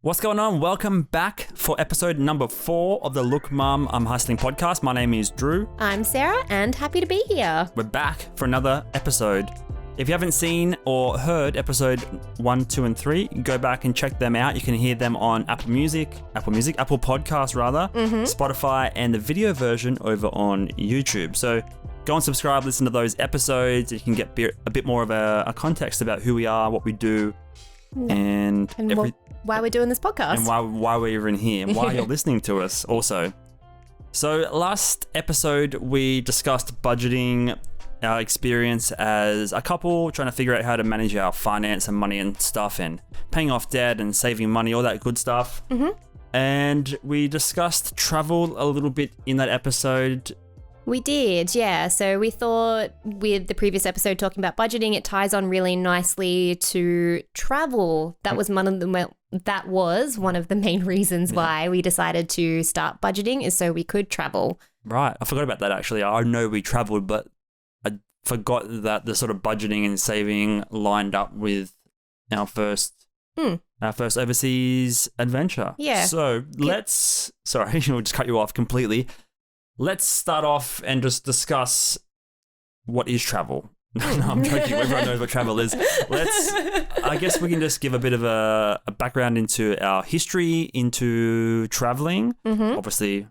What's going on? Welcome back for episode number 4 of the Look Mum, I'm Hustling podcast. My name is Drew. I'm Sarah and happy to be here. We're back for another episode. If you haven't seen or heard episode 1, 2, and 3, go back and check them out. You can hear them on Apple Podcasts rather, Spotify, and the video version over on YouTube. So go and subscribe, listen to those episodes. You can get a bit more of a context about who we are, what we do, and why we're doing this podcast. And why we're even here, and why you're listening to us also. So last episode, we discussed budgeting, our experience as a couple, trying to figure out how to manage our finance and money and stuff, and paying off debt and saving money, all that good stuff. And we discussed travel a little bit in that episode. We did, yeah. So we thought with the previous episode talking about budgeting, it ties on really nicely to travel. That was one of the main reasons why we decided to start budgeting, is so we could travel. Right. I forgot about that actually. I know we traveled, but I forgot that the sort of budgeting and saving lined up with our first overseas adventure. Yeah. So sorry, we'll just cut you off completely. Let's start off and just discuss what is travel. No, I'm joking. Everyone knows what travel is. I guess we can just give a bit of a background into our history into traveling. Obviously,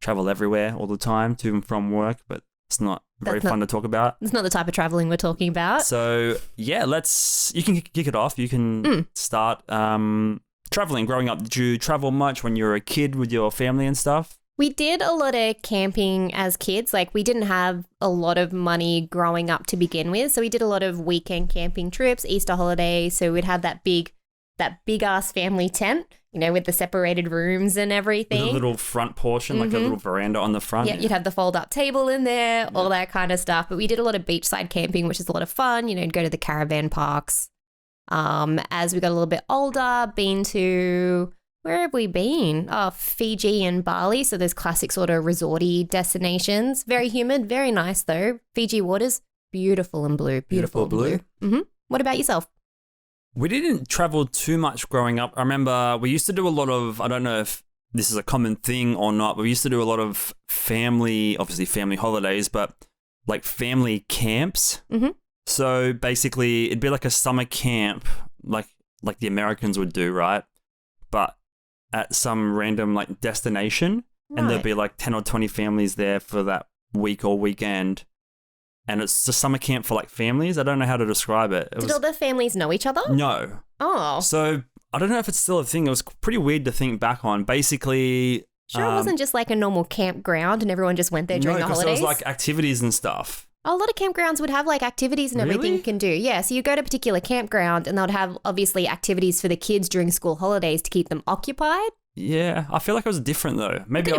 travel everywhere all the time to and from work, but it's not very fun to talk about. It's not the type of traveling we're talking about. So, yeah, you can kick it off. You can start traveling. Growing up, did you travel much when you were a kid with your family and stuff? We did a lot of camping as kids. Like, we didn't have a lot of money growing up to begin with. So we did a lot of weekend camping trips, Easter holidays. So we'd have that big ass family tent, with the separated rooms and everything. With a little front portion, like a little veranda on the front. Yeah, you'd have the fold up table in there, all that kind of stuff. But we did a lot of beachside camping, which is a lot of fun. Go to the caravan parks. As we got a little bit older, been to... Where have we been? Oh, Fiji and Bali. So those classic sort of resorty destinations. Very humid, very nice though. Fiji waters, beautiful and blue. Beautiful blue. What about yourself? We didn't travel too much growing up. I remember we used to do a lot of, I don't know if this is a common thing or not, but we used to do a lot of family holidays, but like family camps. So basically it'd be like a summer camp, like the Americans would do, right? But at some random like destination, and there'd be like 10 or 20 families there for that week or weekend. And it's a summer camp for like families. I don't know how to describe it. Did all the families know each other? No. Oh. So I don't know if it's still a thing. It was pretty weird to think back on. Basically... Sure, it wasn't just like a normal campground and everyone just went there during the holidays? No, because there was like activities and stuff. A lot of campgrounds would have like activities and everything you can do. Yeah, so you go to a particular campground and they'd have obviously activities for the kids during school holidays to keep them occupied. Yeah, I feel like it was different though. Maybe I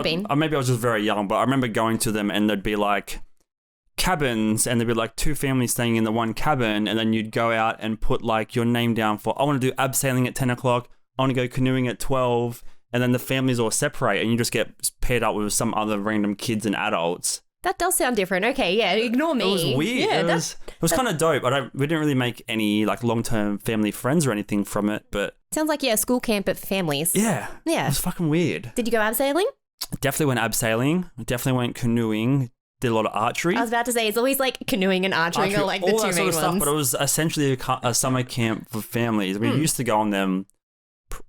was just very young, but I remember going to them and there'd be like cabins and there'd be like 2 families staying in the one cabin, and then you'd go out and put like your name down for, I want to do abseiling at 10 o'clock, I want to go canoeing at 12, and then the families all separate and you just get paired up with some other random kids and adults. That does sound different. Okay, yeah, ignore me. It was weird. Yeah, it was kind of dope. We didn't really make any like long-term family friends or anything from it, but... Sounds like, a school camp at families. Yeah. It was fucking weird. Did you go abseiling? Definitely went abseiling. Definitely went canoeing. Did a lot of archery. I was about to say, it's always like canoeing and archery are like the two main ones. Stuff, but it was essentially a summer camp for families. We used to go on them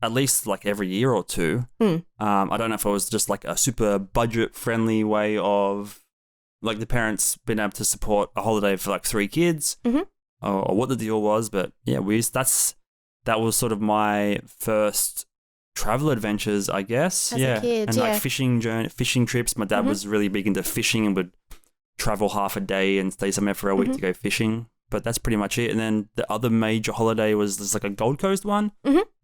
at least like every year or two. I don't know if it was just like a super budget-friendly way of... like the parents being able to support a holiday for like 3 kids or what the deal was. But yeah, that was sort of my first travel adventures, I guess. As a kid, and like fishing trips. My dad was really big into fishing and would travel half a day and stay somewhere for a week to go fishing. But that's pretty much it. And then the other major holiday was there's like a Gold Coast one.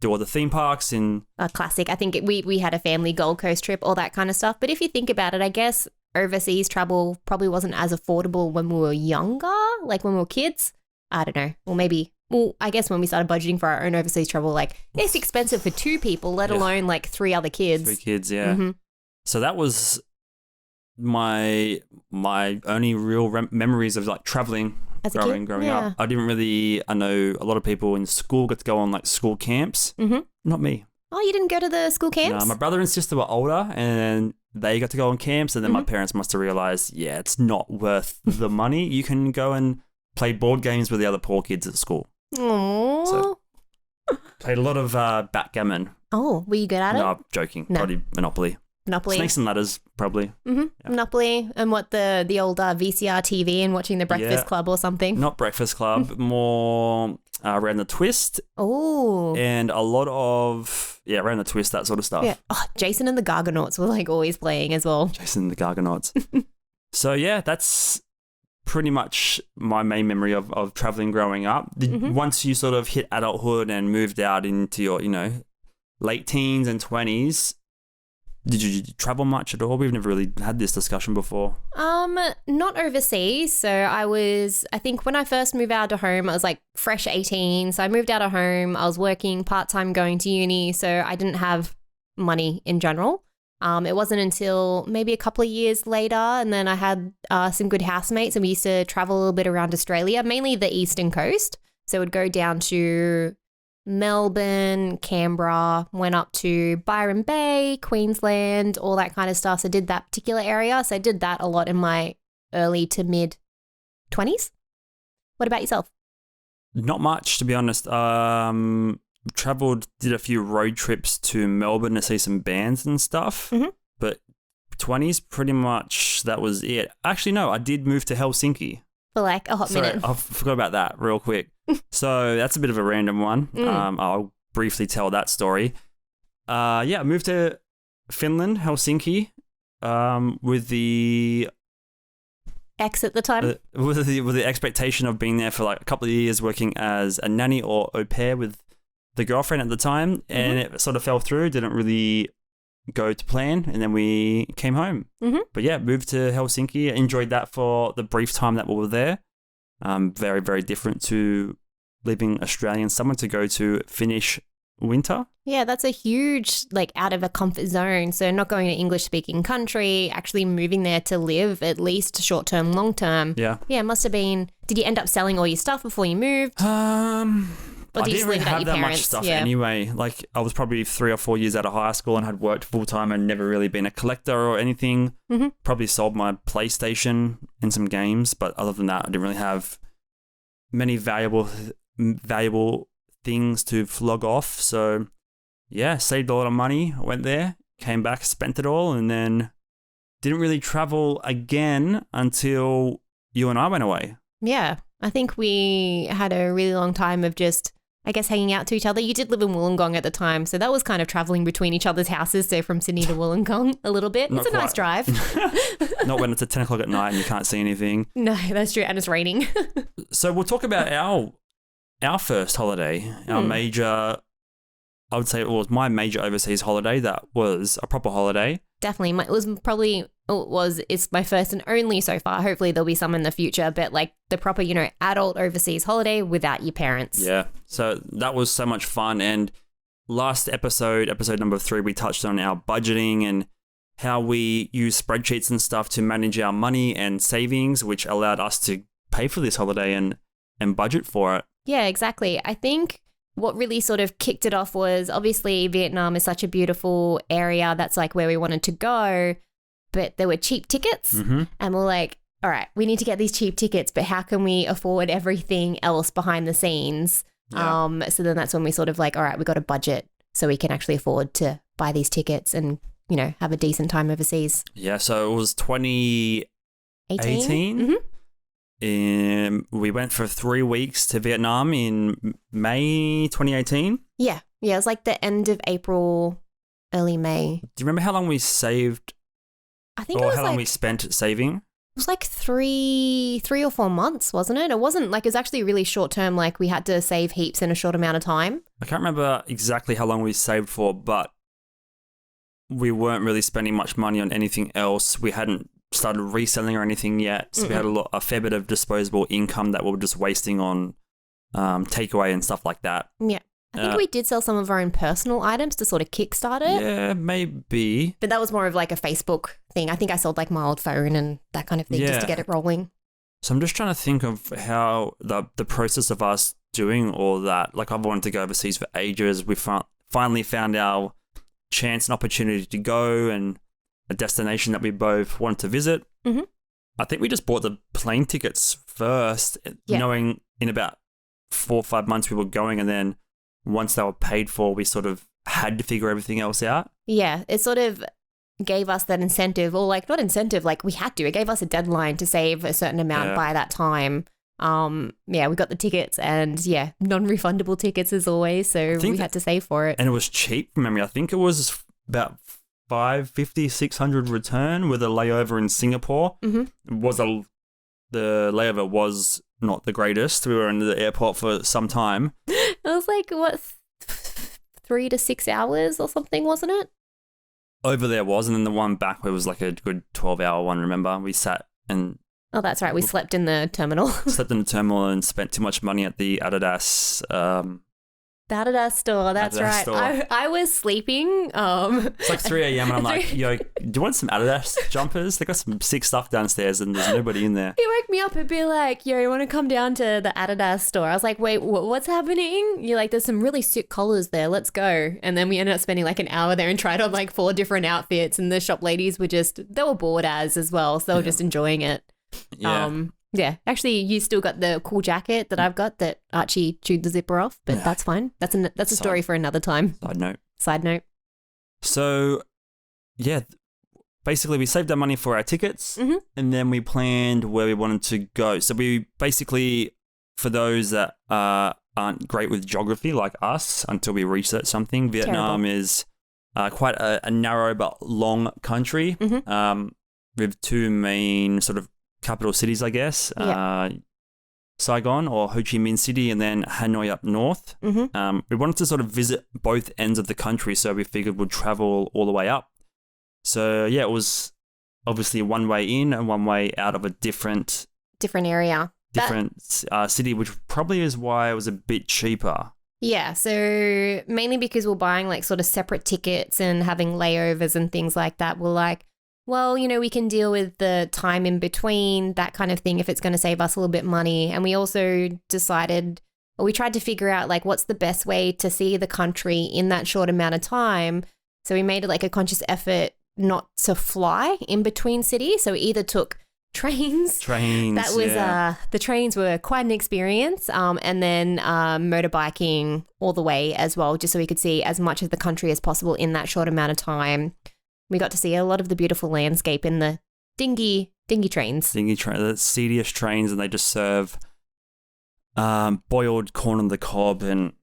Do all the theme parks in... A classic. I think we had a family Gold Coast trip, all that kind of stuff. But if you think about it, I guess overseas travel probably wasn't as affordable when we were younger, like when we were kids. I don't know. I guess when we started budgeting for our own overseas travel, like it's expensive for 2 people, let alone like 3 other kids. 3 kids, yeah. So that was my only real memories of like traveling As a kid? growing up. I know a lot of people in school get to go on like school camps. Not me. Oh, you didn't go to the school camps? No, my brother and sister were older and they got to go on camps, and then my parents must have realised, it's not worth the money. You can go and play board games with the other poor kids at school. Aww. So, played a lot of backgammon. Oh, were you good at it? No, I'm joking. No. Probably Monopoly. Snakes and ladders, probably. Yeah. Monopoly, and what the old VCR TV and watching the Breakfast Club or something. Not Breakfast Club, more Around the Twist. Oh. And a lot of, Around the Twist, that sort of stuff. Yeah. Oh, Jason and the Gargonauts were like always playing as well. Jason and the Gargonauts. So that's pretty much my main memory of traveling growing up. Once you sort of hit adulthood and moved out into your, late teens and 20s, did you travel much at all? We've never really had this discussion before. Not overseas. So I think when I first moved out of home, I was like fresh 18. So I moved out of home. I was working part-time going to uni. So I didn't have money in general. It wasn't until maybe a couple of years later, and then I had some good housemates, and we used to travel a little bit around Australia, mainly the eastern coast. So we'd go down to Melbourne, Canberra, went up to Byron Bay, Queensland, all that kind of stuff. So I did that particular area. So I did that a lot in my early to mid 20s. What about yourself? Not much, to be honest. Traveled, did a few road trips to Melbourne to see some bands and stuff. But 20s, pretty much that was it. Actually, no, I did move to Helsinki. For like a hot minute. I forgot about that real quick. So that's a bit of a random one. I'll briefly tell that story. I moved to Finland, Helsinki, with the ex at the time. With the expectation of being there for like a couple of years, working as a nanny or au pair with the girlfriend at the time, and it sort of fell through. Didn't really go to plan, and then we came home. But moved to Helsinki. Enjoyed that for the brief time that we were there. Very, very different to leaving Australian summer to go to Finnish winter. Yeah, that's a huge, like, out of a comfort zone. So not going to English-speaking country, actually moving there to live, at least short-term, long-term. Yeah, it must have been... Did you end up selling all your stuff before you moved? I didn't really have that much stuff anyway. Like, I was probably 3 or 4 years out of high school and had worked full-time and never really been a collector or anything. Probably sold my PlayStation and some games, but other than that, I didn't really have many valuable things to flog off. So, saved a lot of money, went there, came back, spent it all, and then didn't really travel again until you and I went away. Yeah, I think we had a really long time of just... I guess hanging out to each other. You did live in Wollongong at the time, so that was kind of traveling between each other's houses, so from Sydney to Wollongong a little bit. It's a nice drive. Not when it's at 10 o'clock at night and you can't see anything. No, that's true, and it's raining. So we'll talk about our first holiday, our major... I would say it was my major overseas holiday that was a proper holiday. Definitely. It's my first and only so far. Hopefully there'll be some in the future, but like the proper, adult overseas holiday without your parents. Yeah. So that was so much fun. And last episode number 3, we touched on our budgeting and how we use spreadsheets and stuff to manage our money and savings, which allowed us to pay for this holiday and budget for it. Yeah, exactly. I think what really sort of kicked it off was obviously Vietnam is such a beautiful area. That's like where we wanted to go, but there were cheap tickets and we're like, all right, we need to get these cheap tickets, but how can we afford everything else behind the scenes? Yeah. So then that's when we sort of like, all right, we got a budget so we can actually afford to buy these tickets and, have a decent time overseas. Yeah. So it was 2018. We went for 3 weeks to Vietnam in May 2018. Yeah. It was like the end of April, early May. Do you remember how long we saved? I think it was how long we spent saving? It was like three or 4 months, wasn't it? It wasn't like, it was actually really short term. Like we had to save heaps in a short amount of time. I can't remember exactly how long we saved for, but we weren't really spending much money on anything else. We hadn't started reselling or anything yet, so we had a fair bit of disposable income that we were just wasting on takeaway and stuff like that. Yeah, I think we did sell some of our own personal items to sort of kickstart it. Yeah, maybe. But that was more of like a Facebook thing. I think I sold like my old phone and that kind of thing just to get it rolling. So I'm just trying to think of how the process of us doing all that. Like I've wanted to go overseas for ages. We finally found our chance and opportunity to go and a destination that we both wanted to visit. Mm-hmm. I think we just bought the plane tickets first, knowing in about 4 or 5 months we were going, and then once they were paid for, we sort of had to figure everything else out. Yeah, it sort of gave us that incentive, or like not incentive, like we had to. It gave us a deadline to save a certain amount by that time. We got the tickets and non-refundable tickets as always, so we had to save for it. And it was cheap from memory. I think it was about $550, $600 return with a layover in Singapore. Mm-hmm. The layover was not the greatest. We were in the airport for some time. It was like, 3 to 6 hours or something, wasn't it? Over there was, and then the one back was like a good 12-hour one, remember? We sat and... Oh, that's right. We slept in the terminal. Slept in the terminal and spent too much money at the Adidas... The Adidas store, that's right. Store. I was sleeping. It's like 3 a.m. and I'm like, yo, do you want some Adidas jumpers? They got some sick stuff downstairs and there's nobody in there. He woke me up and be like, yo, you want to come down to the Adidas store? I was like, wait, what's happening? You're like, there's some really sick collars there. Let's go. And then we ended up spending like an hour there and tried on like 4 different outfits, and the shop ladies were they were bored as well. So they were just enjoying it. Yeah. Actually, you still got the cool jacket that I've got that Archie chewed the zipper off, but that's fine. That's a story for another time. Side note. So, basically we saved our money for our tickets, and then we planned where we wanted to go. So we basically, for those that aren't great with geography like us, until we research something, Vietnam is quite a narrow but long country with 2 main sort of capital cities, I guess, Saigon or Ho Chi Minh City, and then Hanoi up north. We wanted to sort of visit both ends of the country, so we figured we'd travel all the way up. So it was obviously one way in and one way out of a different area, city, which probably is why it was a bit cheaper. Yeah, so mainly because we're buying like sort of separate tickets and having layovers and things like that. We're like, well, we can deal with the time in between, that kind of thing, if it's going to save us a little bit money. And we also we tried to figure out like what's the best way to see the country in that short amount of time. So we made it like a conscious effort not to fly in between cities. So we either took trains. That was the trains were quite an experience. And then motorbiking all the way as well, just so we could see as much of the country as possible in that short amount of time. We got to see a lot of the beautiful landscape in the dingy trains. The seediest trains, and they just serve boiled corn on the cob and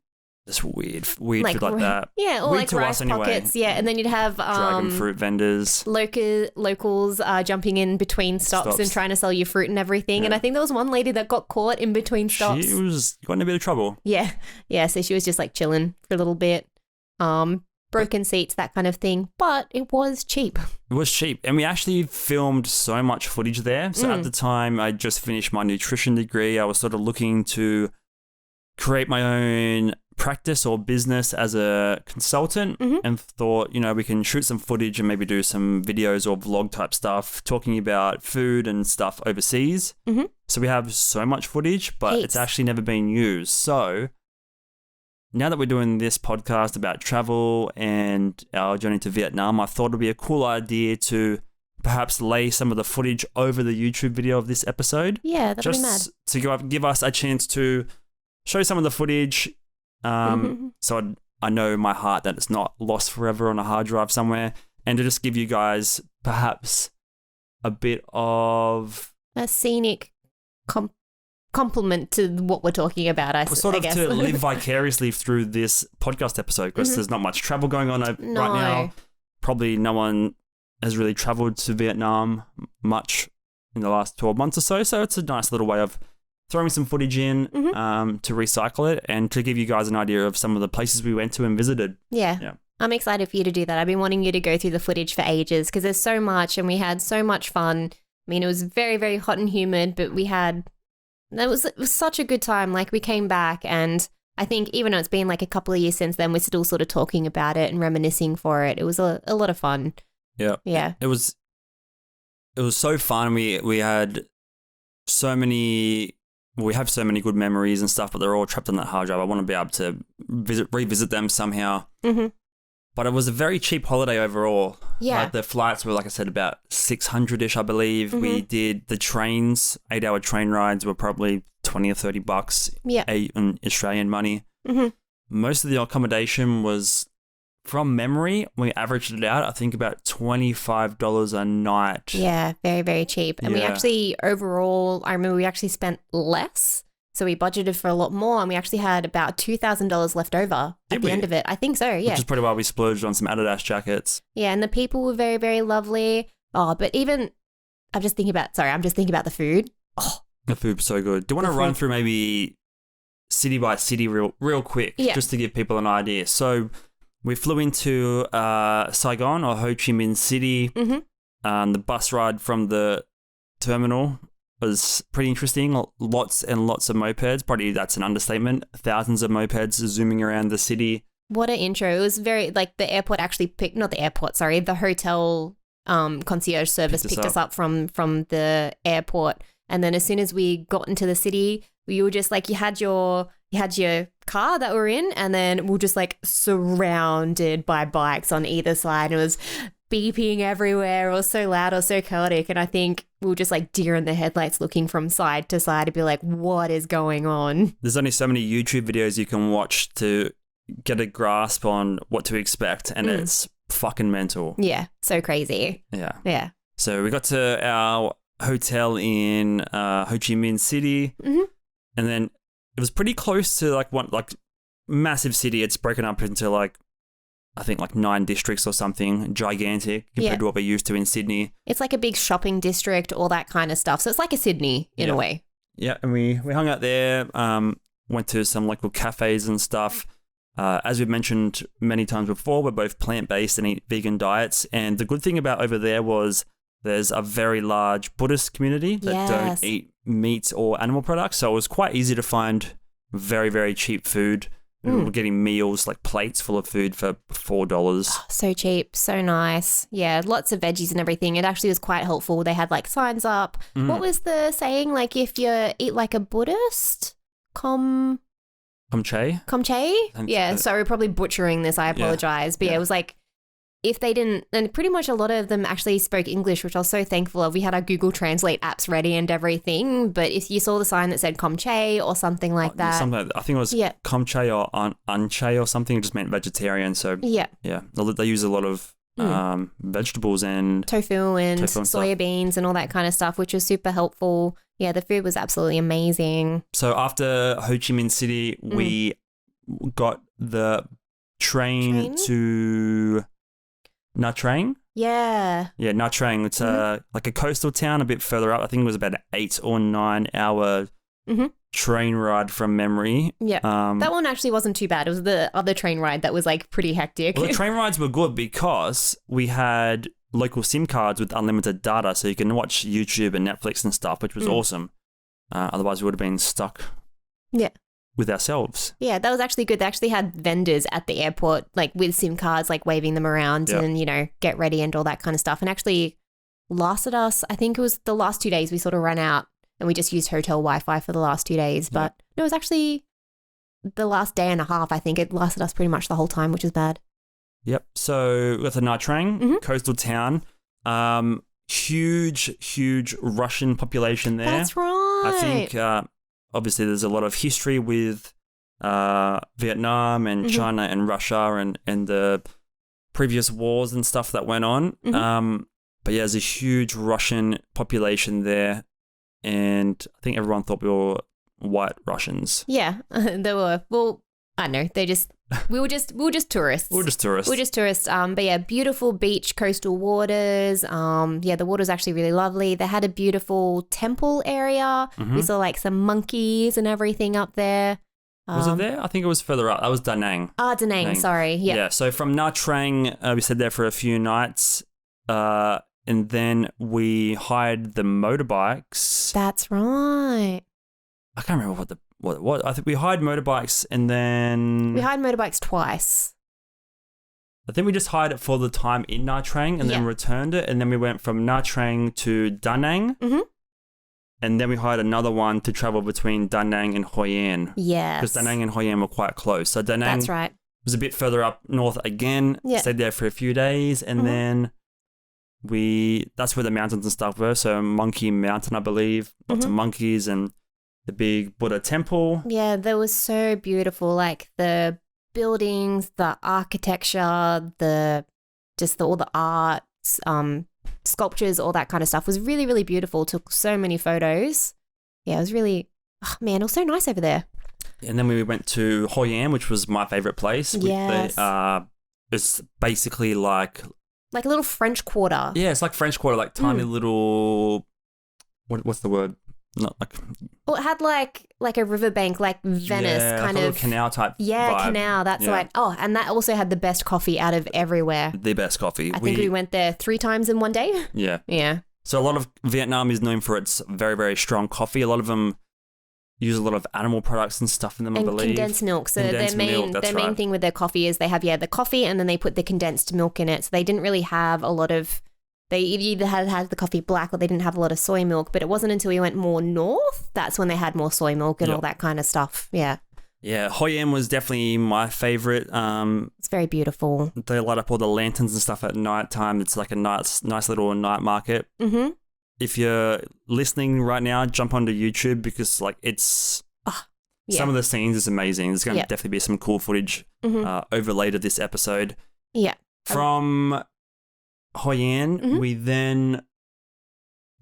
just weird food like that. Yeah, or weird like rice pockets. Anyway. Yeah, and then you'd have dragon fruit vendors. Locals jumping in between stops and trying to sell you fruit and everything. Yeah. And I think there was one lady that got caught in between stops. She got in a bit of trouble. Yeah. So she was just like chilling for a little bit. Broken seats, that kind of thing, but it was cheap. It was cheap, and we actually filmed so much footage there. So at the time, I just finished my nutrition degree. I was sort of looking to create my own practice or business as a consultant, and thought, we can shoot some footage and maybe do some videos or vlog type stuff talking about food and stuff overseas. So we have so much footage, but it's actually never been used. So now that we're doing this podcast about travel and our journey to Vietnam, I thought it would be a cool idea to perhaps lay some of the footage over the YouTube video of this episode. Yeah, that'd be mad. Just to give us a chance to show some of the footage, so I know in my heart that it's not lost forever on a hard drive somewhere, and to just give you guys perhaps a bit of a scenic compliment to what we're talking about, I guess. To live vicariously through this podcast episode, because there's not much travel going on right now. Probably no one has really traveled to Vietnam much in the last 12 months or so. So it's a nice little way of throwing some footage in to recycle it and to give you guys an idea of some of the places we went to and visited. Yeah. I'm excited for you to do that. I've been wanting you to go through the footage for ages because there's so much and we had so much fun. I mean, it was very, very hot and humid, but it was such a good time. Like, we came back, and I think even though it's been like a couple of years since then, we're still sort of talking about it and reminiscing for it. It was a lot of fun. Yeah. It was so fun. We had so many we have so many good memories and stuff, but they're all trapped on that hard drive. I want to be able to revisit them somehow. Mm-hmm. But it was a very cheap holiday overall. Yeah. Like the flights were, like I said, about 600-ish, I believe. Mm-hmm. We did the trains, 8-hour train rides were probably $20 or $30 in Australian money. Mm-hmm. Most of the accommodation was, from memory, we averaged it out, I think about $25 a night. Yeah, very, very cheap. And we actually, overall, I remember we actually spent less. So we budgeted for a lot more, and we actually had about $2,000 left over at the end of it. I think so, yeah. Which is probably why we splurged on some Adidas jackets. Yeah, and the people were very, very lovely. Oh, but even, I'm just thinking about the food. Oh, the food was so good. Do you want to run through maybe city by city real quick, just to give people an idea? So we flew into Saigon, or Ho Chi Minh City. Mm-hmm. The bus ride from the terminal was pretty interesting. Lots and lots of mopeds. Probably that's an understatement. Thousands of mopeds zooming around the city. What an intro. It was very, like, the airport actually the hotel concierge service picked us up from the airport. And then as soon as we got into the city, we were just like, you had your car that we're in, and then we're just like surrounded by bikes on either side. It was beeping everywhere, or so loud or so chaotic, and I think we were just like deer in the headlights looking from side to side to be like, what is going on? There's only so many YouTube videos you can watch to get a grasp on what to expect, and it's fucking mental. Yeah, so crazy. Yeah. So we got to our hotel in Ho Chi Minh City, and then it was pretty close to one massive city. It's broken up into I think 9 districts or something, gigantic compared to what we're used to in Sydney. It's like a big shopping district, all that kind of stuff. So it's like a Sydney in a way. Yeah, and we hung out there, went to some local cafes and stuff. As we've mentioned many times before, we're both plant-based and eat vegan diets. And the good thing about over there was there's a very large Buddhist community that don't eat meat or animal products. So it was quite easy to find very, very cheap food. We were getting meals, plates full of food for $4. Oh, so cheap, so nice. Yeah, lots of veggies and everything. It actually was quite helpful. They had signs up. What was the saying? If you eat like a Buddhist, Komche? Yeah, sorry, we're probably butchering this. I apologize. But it was if they didn't, and pretty much a lot of them actually spoke English, which I was so thankful of. We had our Google Translate apps ready and everything, but if you saw the sign that said Komche or something like that. I think it was Komche or Anche or something, it just meant vegetarian. So yeah, they use a lot of vegetables and tofu and soya beans and all that kind of stuff, which was super helpful. Yeah, the food was absolutely amazing. So after Ho Chi Minh City, we got the train to Nha Trang? Yeah. Yeah, Nha Trang. It's a coastal town a bit further up. I think it was about an 8 or 9 hour train ride from memory. Yeah. That one actually wasn't too bad. It was the other train ride that was pretty hectic. Well, the train rides were good because we had local SIM cards with unlimited data, so you can watch YouTube and Netflix and stuff, which was awesome. Otherwise, we would have been stuck. Yeah. With ourselves. Yeah, that was actually good. They actually had vendors at the airport, with SIM cards, waving them around and, get ready and all that kind of stuff. And actually lasted us, I think it was the last 2 days we sort of ran out and we just used hotel Wi-Fi for the last 2 days. But no, it was actually the last day and a half. I think it lasted us pretty much the whole time, which is bad. Yep. So we got to Nha Trang, coastal town. Huge Russian population there. That's right. I think... obviously, there's a lot of history with Vietnam and China and Russia and the previous wars and stuff that went on. But yeah, there's a huge Russian population there. And I think everyone thought we were white Russians. Yeah, they were. Well, I don't know. We were just tourists. We're just tourists. But yeah, beautiful beach, coastal waters. The water's actually really lovely. They had a beautiful temple area. We saw some monkeys and everything up there. Was it there? I think it was further up. That was Danang. Danang. Sorry. Yeah. Yeah. So from Nha Trang, we stayed there for a few nights. And then we hired the motorbikes. That's right. I can't remember what it was. I think we hired motorbikes and then... We hired motorbikes twice. I think we just hired it for the time in Nha Trang and then returned it. And then we went from Nha Trang to Danang. And then we hired another one to travel between Danang and Hoi An. Yes. Because Danang and Hoi An were quite close. So Danang That's right. was a bit further up north again. Yeah. Stayed there for a few days. And then that's where the mountains and stuff were. So Monkey Mountain, I believe. Lots of monkeys and the big Buddha temple. Yeah, that was so beautiful. Like the buildings, the architecture, all the art, sculptures, all that kind of stuff was really, really beautiful. Took so many photos. Yeah, it was really, it was so nice over there. And then we went to Hoi An, which was my favorite place. Yes. It's basically like a little French Quarter. Yeah, it's like French Quarter, like tiny little, what's the word? Not like. Well, it had like a riverbank, like Venice kind like a of canal type. Yeah, vibe. canal. That's right. Oh, and that also had the best coffee out of everywhere. The best coffee. I think we went there 3 times in one day. Yeah. Yeah. So a lot of Vietnam is known for its very, very strong coffee. A lot of them use a lot of animal products and stuff in them, I believe. Condensed milk. So their main thing with their coffee is they have the coffee and then they put the condensed milk in it. So they didn't really have a lot of. They either had the coffee black or they didn't have a lot of soy milk, but it wasn't until we went more north that's when they had more soy milk and all that kind of stuff. Yeah. Yeah, Hoi An was definitely my favorite. It's very beautiful. They light up all the lanterns and stuff at night time. It's like a nice little night market. Mm-hmm. If you're listening right now, jump onto YouTube because it's some of the scenes is amazing. There's going to definitely be some cool footage overlaid of this episode. Yeah. From Hoi An, we then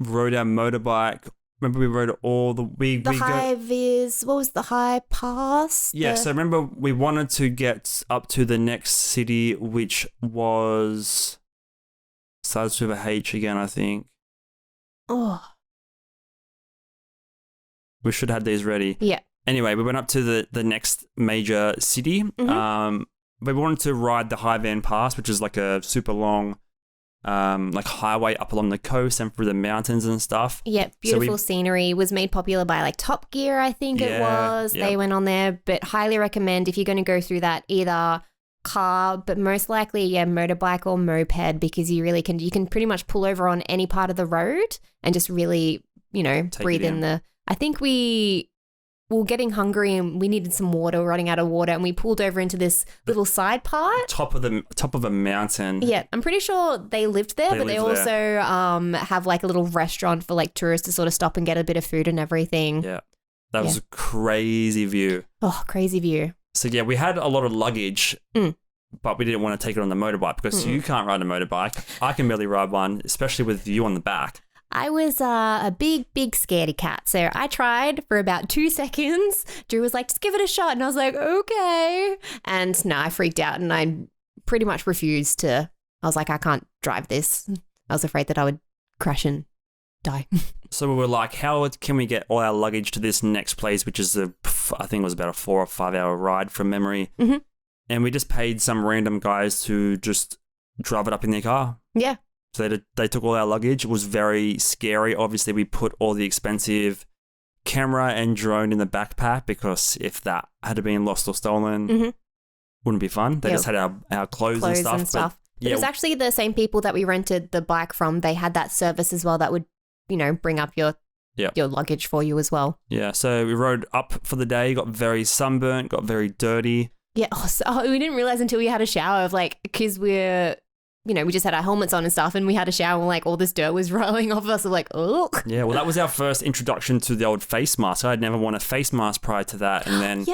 rode our motorbike. Remember we rode all the... what was the high pass? Yeah, so remember we wanted to get up to the next city, which was... starts with a H again, I think. Oh. We should have these ready. Yeah. Anyway, we went up to the next major city. We wanted to ride the High Van Pass, which is like a super long... like highway up along the coast and through the mountains and stuff. Yeah, beautiful scenery. Was made popular by like Top Gear, I think it was. They went on there, but highly recommend if you're going to go through that, either car, but most likely, motorbike or moped, because you can pretty much pull over on any part of the road and just really, breathe in the... I think we were getting hungry and we needed some water, running out of water, and we pulled over into this little side part. Top of a mountain. Yeah, I'm pretty sure they lived there, but they also have like a little restaurant for like tourists to sort of stop and get a bit of food and everything. Yeah, that was a crazy view. Oh, crazy view. So yeah, we had a lot of luggage, but we didn't want to take it on the motorbike because you can't ride a motorbike. I can barely ride one, especially with you on the back. I was a big scaredy cat. So I tried for about 2 seconds. Drew was like, just give it a shot. And I was like, okay. And no, I freaked out and I pretty much refused to. I was like, I can't drive this. I was afraid that I would crash and die. So we were like, how can we get all our luggage to this next place, which is I think it was about a 4 or 5 hour ride from memory. Mm-hmm. And we just paid some random guys to just drive it up in their car. Yeah. So they took all our luggage. It was very scary. Obviously, we put all the expensive camera and drone in the backpack because if that had been lost or stolen, wouldn't be fun. They just had our clothes and stuff. But, it was actually the same people that we rented the bike from. They had that service as well that would, bring up your luggage for you as well. Yeah, so we rode up for the day, got very sunburnt, got very dirty. Yeah, we didn't realize until we had a shower because we're... we just had our helmets on and stuff and we had a shower and all this dirt was rolling off us. Oh. Yeah, well, that was our first introduction to the old face mask. I'd never worn a face mask prior to that. And then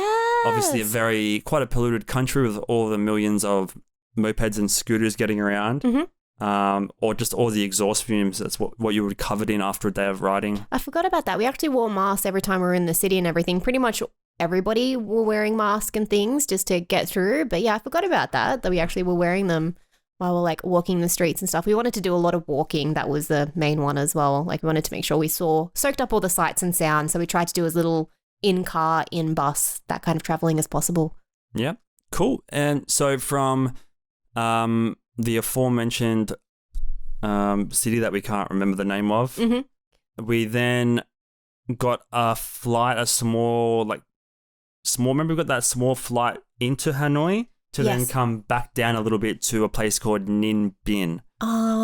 obviously quite a polluted country with all the millions of mopeds and scooters getting around. Or just all the exhaust fumes. That's what you were covered in after a day of riding. I forgot about that. We actually wore masks every time we were in the city and everything. Pretty much everybody were wearing masks and things just to get through. But yeah, I forgot about that we actually were wearing them while we're walking the streets and stuff. We wanted to do a lot of walking. That was the main one as well. We wanted to make sure we soaked up all the sights and sounds. So we tried to do as little in-car, in-bus, that kind of traveling as possible. Yeah, cool. And so from the aforementioned city that we can't remember the name of, we then got a flight, remember we got that small flight into Hanoi to then come back down a little bit to a place called Ninh Binh.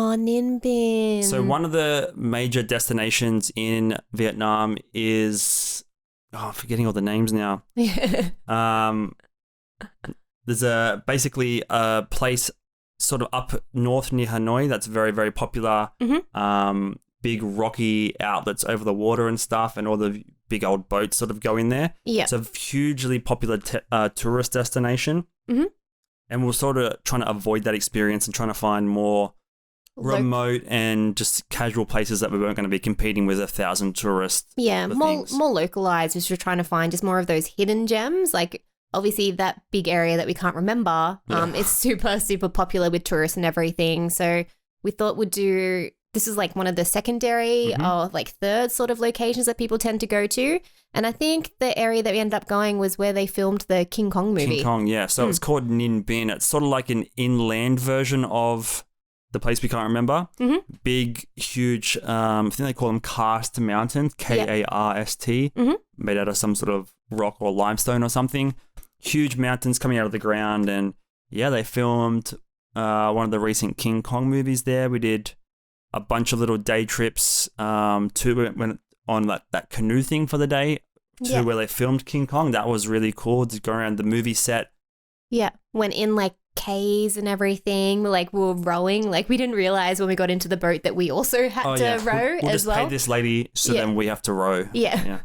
Oh, Ninh Binh. So one of the major destinations in Vietnam is, I'm forgetting all the names now. There's basically a place sort of up north near Hanoi that's very, very popular. Big rocky outlets over the water and stuff, and all the big old boats sort of go in there. Yeah. It's a hugely popular tourist destination. And we're sort of trying to avoid that experience and trying to find more remote and just casual places that we weren't going to be competing with 1,000 tourists. Yeah, more localized, which we're trying to find just more of those hidden gems. Like, obviously, that big area that we can't remember, it's super, super popular with tourists and everything. So we thought we'd do, this is like one of the secondary or like third sort of locations that people tend to go to. And I think the area that we ended up going was where they filmed the King Kong movie. King Kong, yeah. So it's called Ninh Binh. It's sort of like an inland version of the place we can't remember. Big, huge, I think they call them karst mountains, Karst, made out of some sort of rock or limestone or something. Huge mountains coming out of the ground. And yeah, they filmed one of the recent King Kong movies there. We did a bunch of little day trips went on that canoe thing for the day to where they filmed King Kong. That was really cool to go around the movie set. Yeah. Went in like caves and everything. Like we were rowing. Like we didn't realize when we got into the boat that we also had to row we'll as well. Just pay this lady so then we have to row. Yeah.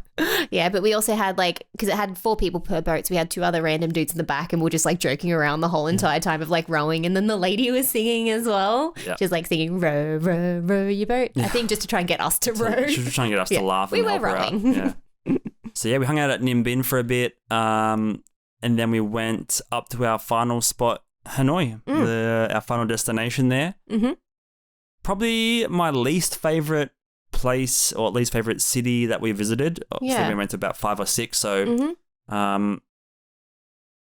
Yeah, but we also had like, because it had 4 people per boat, so we had 2 other random dudes in the back and we were just like joking around the whole entire time of like rowing. And then the lady was singing as well. Yeah. She was like singing, row, row, row your boat. I think just to try and get us to row. She was trying to get us to laugh and help her out. Yeah. So yeah, we hung out at Ninh Binh for a bit and then we went up to our final spot, Hanoi, our final destination there. Probably my least favorite place, or at least favorite city that we visited. So we went to about 5 or 6. So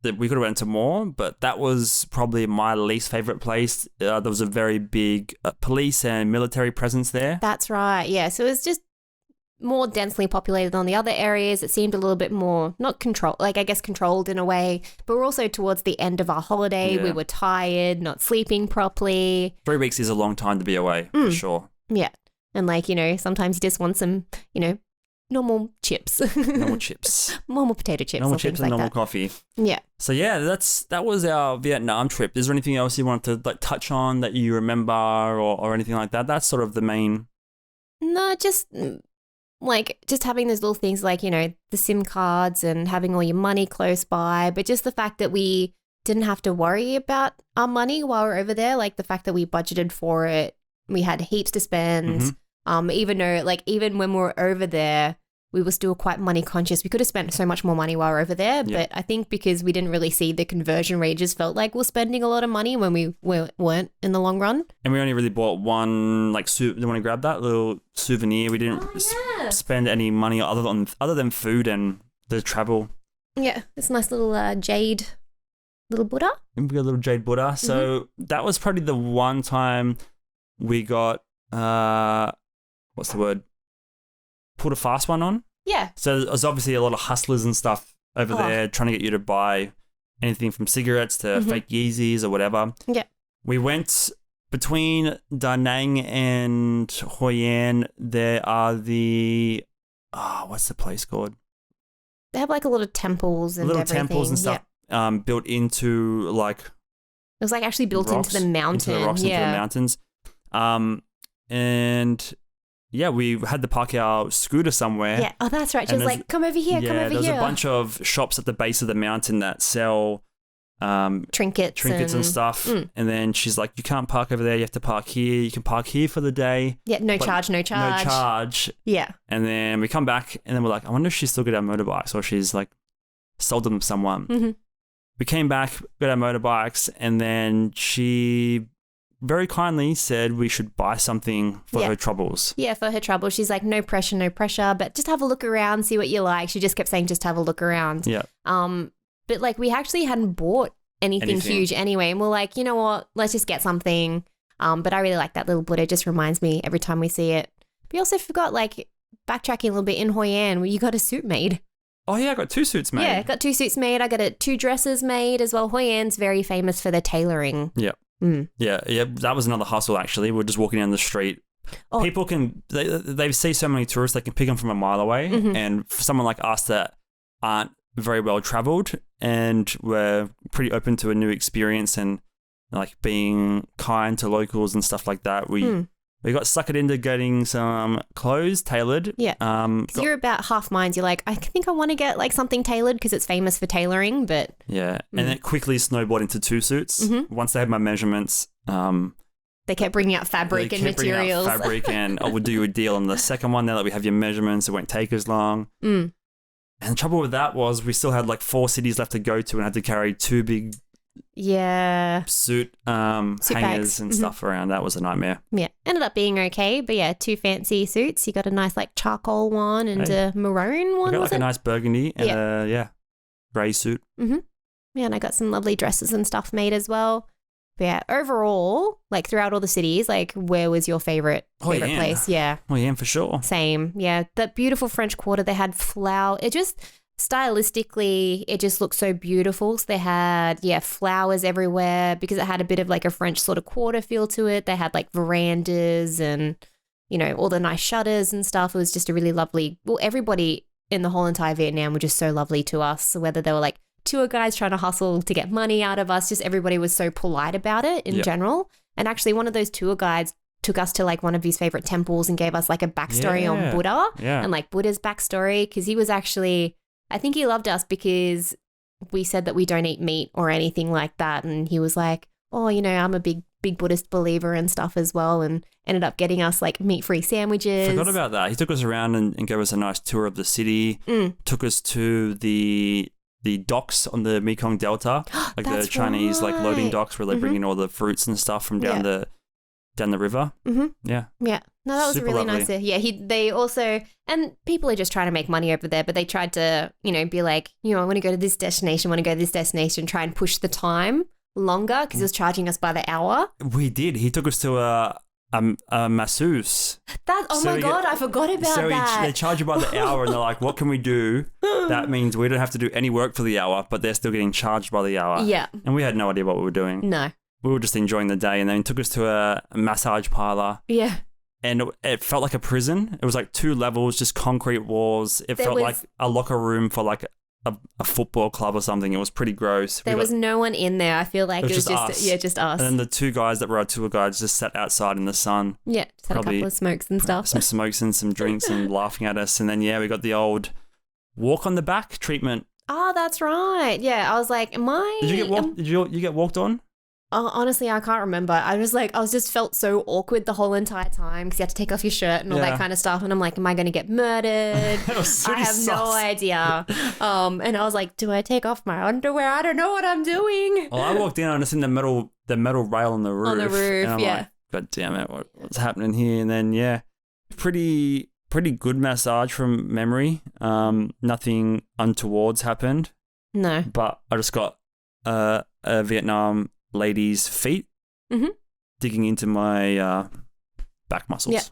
we could have went to more, but that was probably my least favorite place. There was a very big police and military presence there. That's right. Yeah. So it was just more densely populated than the other areas. It seemed a little bit more not controlled, like I guess controlled in a way, but we're also towards the end of our holiday. We were tired, not sleeping properly. 3 weeks is a long time to be away for sure. Yeah. And like, sometimes you just want some, normal chips. Normal chips. Normal potato chips. Normal chips and normal coffee. Yeah. So yeah, that was our Vietnam trip. Is there anything else you wanted to like touch on that you remember or anything like that? That's sort of the main. No, just having those little things like, the SIM cards and having all your money close by. But just the fact that we didn't have to worry about our money while we're over there. Like the fact that we budgeted for it. We had heaps to spend. Even though, like, even when we were over there, we were still quite money conscious. We could have spent so much more money while we were over there. But I think because we didn't really see the conversion rate, just felt like we're spending a lot of money when we weren't in the long run. And we only really bought one, like, do you want to grab that little souvenir? We didn't spend any money other than food and the travel. Yeah, this nice little jade little Buddha. And we got a little jade Buddha. So that was probably the one time we got, what's the word? Put a fast one on. Yeah. So there's obviously a lot of hustlers and stuff over there trying to get you to buy anything from cigarettes to fake Yeezys or whatever. Yeah. We went between Danang and Hoi An. There are what's the place called? They have like a lot of temples and everything. Temples and stuff built into like. It was like actually built into the mountain. Into the rocks, into the mountains. And yeah, we had to park our scooter somewhere. Yeah. Oh, that's right. She was like, come over here, come over here. There's a bunch of shops at the base of the mountain that sell trinkets and stuff. And then she's like, you can't park over there. You have to park here. You can park here for the day. Yeah. No charge. No charge. Yeah. And then we come back and then we're like, I wonder if she's still got our motorbikes or she's like sold them to someone. We came back, got our motorbikes, and then she very kindly said we should buy something for her troubles. Yeah, for her troubles. She's like, no pressure, but just have a look around, see what you like. She just kept saying, just have a look around. Yeah. But like we actually hadn't bought anything huge anyway. And we're like, you know what? Let's just get something. But I really like that little Buddha. It just reminds me every time we see it. We also forgot, like, backtracking a little bit in Hoi An, where you got a suit made. Oh, yeah, I got 2 suits made. Yeah, got 2 suits made. I got 2 dresses made as well. Hoi An's very famous for their tailoring. Yeah. Yeah, that was another hustle, actually. We're just walking down the street. Oh. People they see so many tourists, they can pick them from a mile away. And for someone like us that aren't very well traveled and we're pretty open to a new experience and like being kind to locals and stuff like that, we got suckered into getting some clothes tailored. Yeah. Because you're about half minds. You're like, I think I want to get like something tailored because it's famous for tailoring, but... Yeah. And it quickly snowballed into 2 suits. Once they had my measurements... they kept bringing out fabric and materials. And I would do you a deal on the second one now that we have your measurements. It won't take as long. And the trouble with that was we still had like 4 cities left to go to and had to carry 2 big... suit hangers bags. And stuff around. That was a nightmare. Yeah, ended up being okay, but yeah, 2 fancy suits. You got a nice like charcoal one and a maroon one. I got like a nice burgundy and a grey suit. Yeah, and I got some lovely dresses and stuff made as well. But yeah, overall, like throughout all the cities, like where was your favorite place? Yeah. Oh yeah, for sure. Same. Yeah, that beautiful French Quarter. They had it just. Stylistically, it just looked so beautiful. So they had, flowers everywhere because it had a bit of like a French sort of quarter feel to it. They had like verandas and, all the nice shutters and stuff. It was just a really lovely, everybody in the whole entire Vietnam were just so lovely to us. So whether they were like tour guides trying to hustle to get money out of us, just everybody was so polite about it in general. And actually one of those tour guides took us to like one of his favorite temples and gave us like a backstory on Buddha and like Buddha's backstory because he was actually... I think he loved us because we said that we don't eat meat or anything like that. And he was like, oh, I'm a big Buddhist believer and stuff as well, and ended up getting us like meat-free sandwiches. Forgot about that. He took us around and gave us a nice tour of the city. Took us to the docks on the Mekong Delta, like the Chinese like loading docks where they bring in all the fruits and stuff from down the river. Yeah. No, that was Super really lovely. nice. They also, and people are just trying to make money over there, but they tried to, be like, I want to go to this destination, try and push the time longer because he was charging us by the hour. We did. He took us to a masseuse. My God, I forgot about that. They charge you by the hour and they're like, what can we do? That means we don't have to do any work for the hour, but they're still getting charged by the hour. Yeah. And we had no idea what we were doing. No. We were just enjoying the day and then took us to a massage parlor. Yeah. And it felt like a prison. It was like 2 levels, just concrete walls. It felt like a locker room for like a football club or something. It was pretty gross. There was no one in there. I feel like it was just us. Just us. And then the 2 guys that were our tour guides just sat outside in the sun. Yeah, just had a couple of smokes and stuff. Some smokes and some drinks and laughing at us. And then, we got the old walk on the back treatment. Oh, that's right. Yeah, I was like, am I... Did you get walked? Did you get walked on? Oh, honestly, I can't remember. I was just felt so awkward the whole entire time because you had to take off your shirt and all that kind of stuff. And I'm like, am I going to get murdered? I have no idea. And I was like, do I take off my underwear? I don't know what I'm doing. Well, I walked in and I seen the metal rail on the roof. On the roof, and I'm like, God damn it, what's happening here? And then, pretty good massage from memory. Nothing untowards happened. No. But I just got a Vietnam lady's feet digging into my back muscles.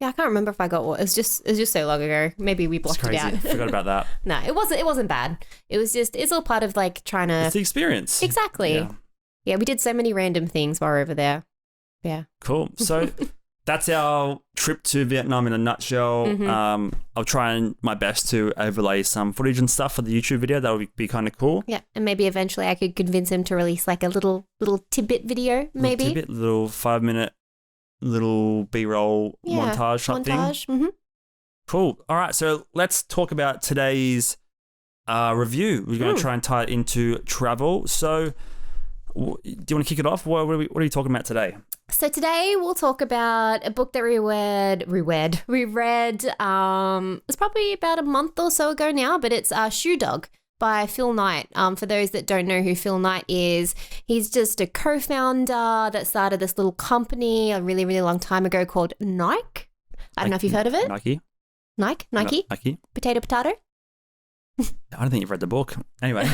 Yeah, I can't remember if I got what. It was just so long ago. Maybe we blocked it out. Forgot about that. No, it wasn't bad. It's all part of like trying to... It's the experience. Exactly. Yeah, we did so many random things while we were over there. Yeah. Cool. So that's our trip to Vietnam in a nutshell. I'll try my best to overlay some footage and stuff for the YouTube video. That would be kind of cool. Yeah, and maybe eventually I could convince him to release like a little tidbit video, maybe. Little 5-minute, little B-roll montage type thing. Cool. All right, so let's talk about today's review. We're going to try and tie it into travel. So do you want to kick it off? What are we talking about today? So today we'll talk about a book that we read. It's probably about a month or so ago now, but it's Shoe Dog by Phil Knight. For those that don't know who Phil Knight is, he's just a co-founder that started this little company a really, really long time ago called Nike. I don't know if you've heard of it. Nike. Potato. I don't think you've read the book. Anyway.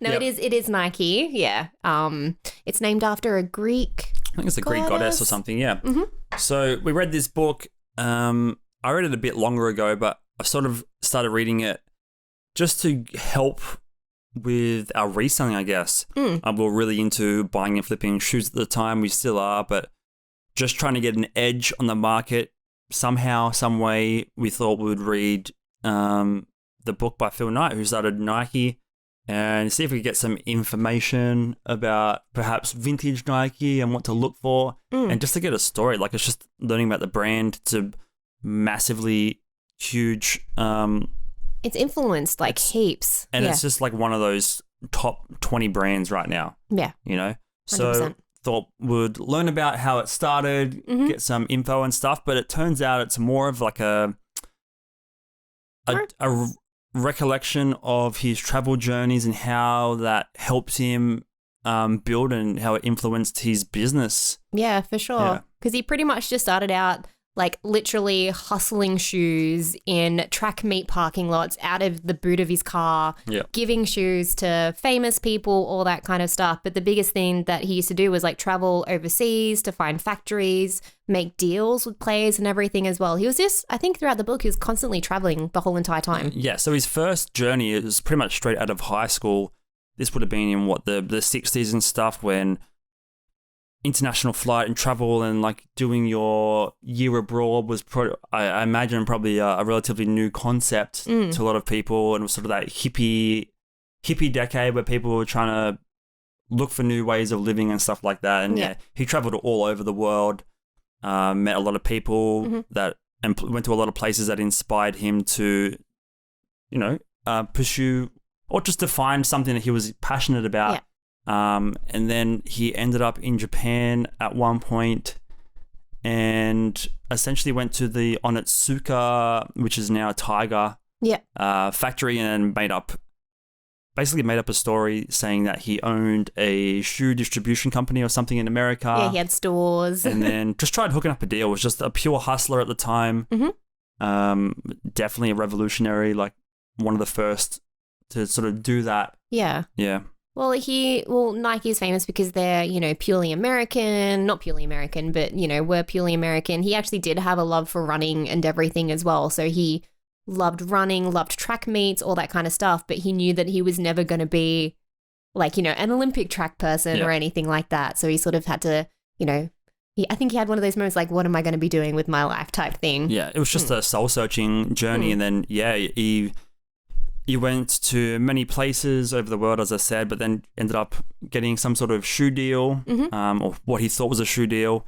No, it is Nike. Yeah. It's named after a Greek. I think it's a Greek goddess or something. Yeah. So we read this book. I read it a bit longer ago, but I sort of started reading it just to help with our reselling, I guess. We were really into buying and flipping shoes at the time. We still are, but just trying to get an edge on the market. Somehow, some way, we thought we would read the book by Phil Knight, who started Nike, and see if we could get some information about perhaps vintage Nike and what to look for, and just to get a story. Like, it's just learning about the brand to massively huge. It's influenced like heaps. And it's just like one of those top 20 brands right now. Yeah. You know? So 100%. Thought we'd learn about how it started, get some info and stuff, but it turns out it's more of like a recollection of his travel journeys and how that helped him build and how it influenced his business. Yeah, for sure. Because he pretty much just started out like literally hustling shoes in track meet parking lots out of the boot of his car, giving shoes to famous people, all that kind of stuff. But the biggest thing that he used to do was like travel overseas to find factories, make deals with players and everything as well. He was just, I think throughout the book, he was constantly traveling the whole entire time. Yeah, so his first journey is pretty much straight out of high school. This would have been in the 60s and stuff, when international flight and travel and like doing your year abroad was I imagine probably a relatively new concept to a lot of people, and it was sort of that hippie decade where people were trying to look for new ways of living and stuff like that. And he traveled all over the world, met a lot of people and went to a lot of places that inspired him to, pursue or just to find something that he was passionate about. And then he ended up in Japan at one point and essentially went to the Onitsuka, which is now a Tiger factory, and made up a story saying that he owned a shoe distribution company or something in America. Yeah, he had stores. And then just tried hooking up a deal. Was just a pure hustler at the time. Definitely a revolutionary, like one of the first to sort of do that. Yeah. Yeah. Well, Nike is famous because they're, purely American, not purely American, but, were purely American. He actually did have a love for running and everything as well. So he loved running, loved track meets, all that kind of stuff. But he knew that he was never going to be like, an Olympic track person or anything like that. So he sort of had to, I think he had one of those moments like, what am I going to be doing with my life type thing? Yeah, it was just a soul-searching journey. And then, he went to many places over the world, as I said, but then ended up getting some sort of shoe deal, or what he thought was a shoe deal,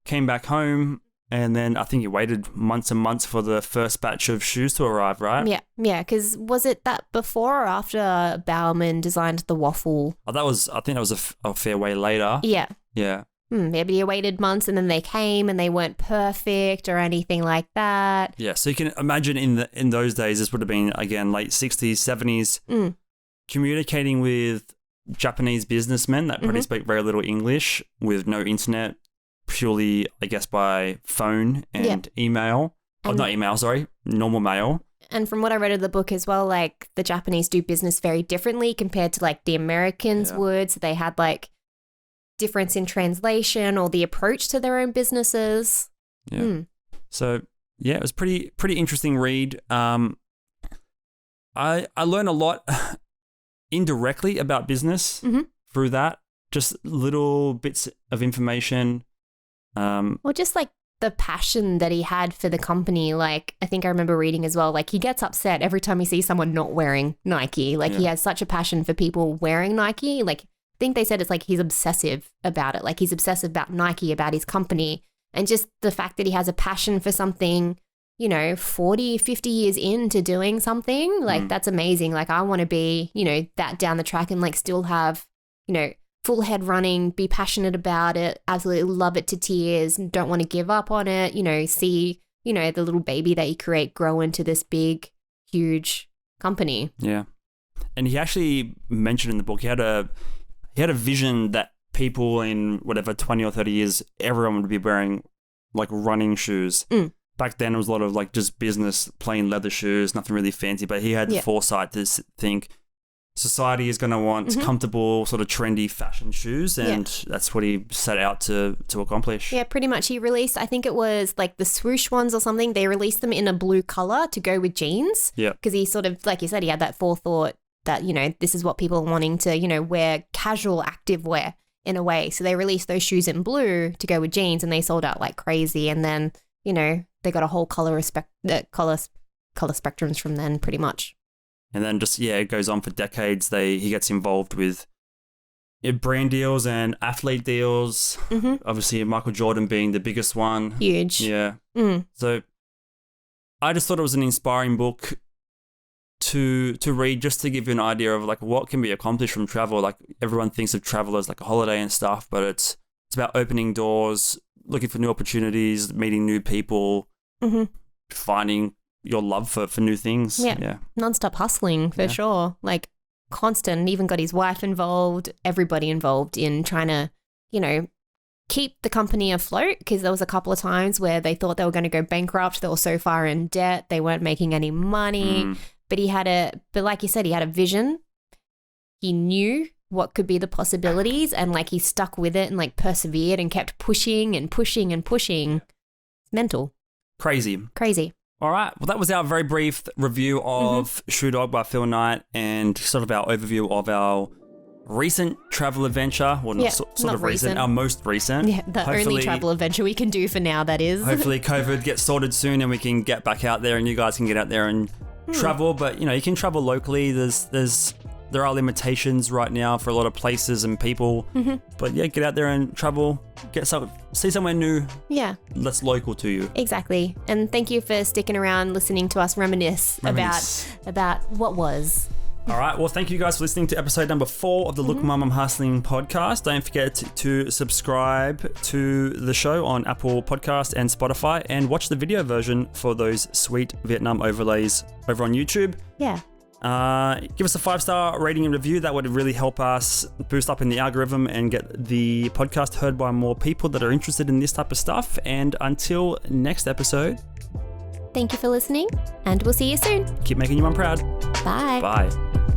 came back home, and then I think he waited months and months for the first batch of shoes to arrive, right? Yeah, because was it that before or after Bowerman designed the waffle? I think that was a fair way later. Yeah. Yeah. Maybe he waited months and then they came and they weren't perfect or anything like that. Yeah, so you can imagine in those days, this would have been, again, late 60s, 70s, communicating with Japanese businessmen that probably speak very little English, with no internet, purely, I guess, by phone and email. Not email, sorry, normal mail. And from what I read of the book as well, like the Japanese do business very differently compared to like the Americans would. So they had like difference in translation or the approach to their own businesses. Yeah. So it was pretty interesting read. I learned a lot indirectly about business through that. Just little bits of information. Or just like the passion that he had for the company. Like, I think I remember reading as well, like he gets upset every time he sees someone not wearing Nike. Like he has such a passion for people wearing Nike. Like, I think they said it's like he's obsessive about it. Like he's obsessive about Nike, about his company. And just the fact that he has a passion for something, 40, 50 years into doing something, like that's amazing. Like I want to be, that down the track and like still have, full head running, be passionate about it, absolutely love it to tears, don't want to give up on it, see, the little baby that you create grow into this big, huge company. Yeah. And he actually mentioned in the book, he had a vision that people in whatever 20 or 30 years, everyone would be wearing like running shoes. Back then it was a lot of like just business, plain leather shoes, nothing really fancy, but he had the foresight to think society is going to want comfortable, sort of trendy fashion shoes, and that's what he set out to accomplish. Yeah, pretty much. He released, I think it was like the swoosh ones or something. They released them in a blue color to go with jeans. Yeah. Because he sort of, like you said, he had that forethought that, you know, this is what people are wanting to, you know, wear casual active wear in a way. So they released those shoes in blue to go with jeans and they sold out like crazy. And then, you know, they got a whole color spectrums from then pretty much. And then just, it goes on for decades. He gets involved with brand deals and athlete deals. Obviously, Michael Jordan being the biggest one. Huge. Yeah. So I just thought it was an inspiring book to read, just to give you an idea of like what can be accomplished from travel. Like everyone thinks of travel as like a holiday and stuff, but it's about opening doors, looking for new opportunities, meeting new people, finding your love for new things. Yeah. Non-stop hustling for sure. Like constant, even got his wife involved, everybody involved in trying to, you know, keep the company afloat, because there was a couple of times where they thought they were going to go bankrupt. They were so far in debt. They weren't making any money. But like you said, he had a vision. He knew what could be the possibilities, and like he stuck with it and like persevered and kept pushing and pushing and pushing. It's mental. Crazy. All right. Well, that was our very brief review of Shoe Dog by Phil Knight, and sort of our overview of our recent travel adventure. Well, not recent, our most recent. Yeah, the only travel adventure we can do for now, that is. Hopefully COVID gets sorted soon and we can get back out there and you guys can get out there and travel. But, you know, you can travel locally. There are limitations right now for a lot of places and people. But yeah, get out there and travel. See somewhere new. Yeah. That's local to you. Exactly. And thank you for sticking around, listening to us reminisce. About what was. All right. Well, thank you guys for listening to episode number 4 of the Look Mum, I'm Hustling podcast. Don't forget to subscribe to the show on Apple Podcast and Spotify, and watch the video version for those sweet Vietnam overlays over on YouTube. Yeah. Give us a 5-star rating and review. That would really help us boost up in the algorithm and get the podcast heard by more people that are interested in this type of stuff. And until next episode, thank you for listening, and we'll see you soon. Keep making your mum proud. Bye. Bye.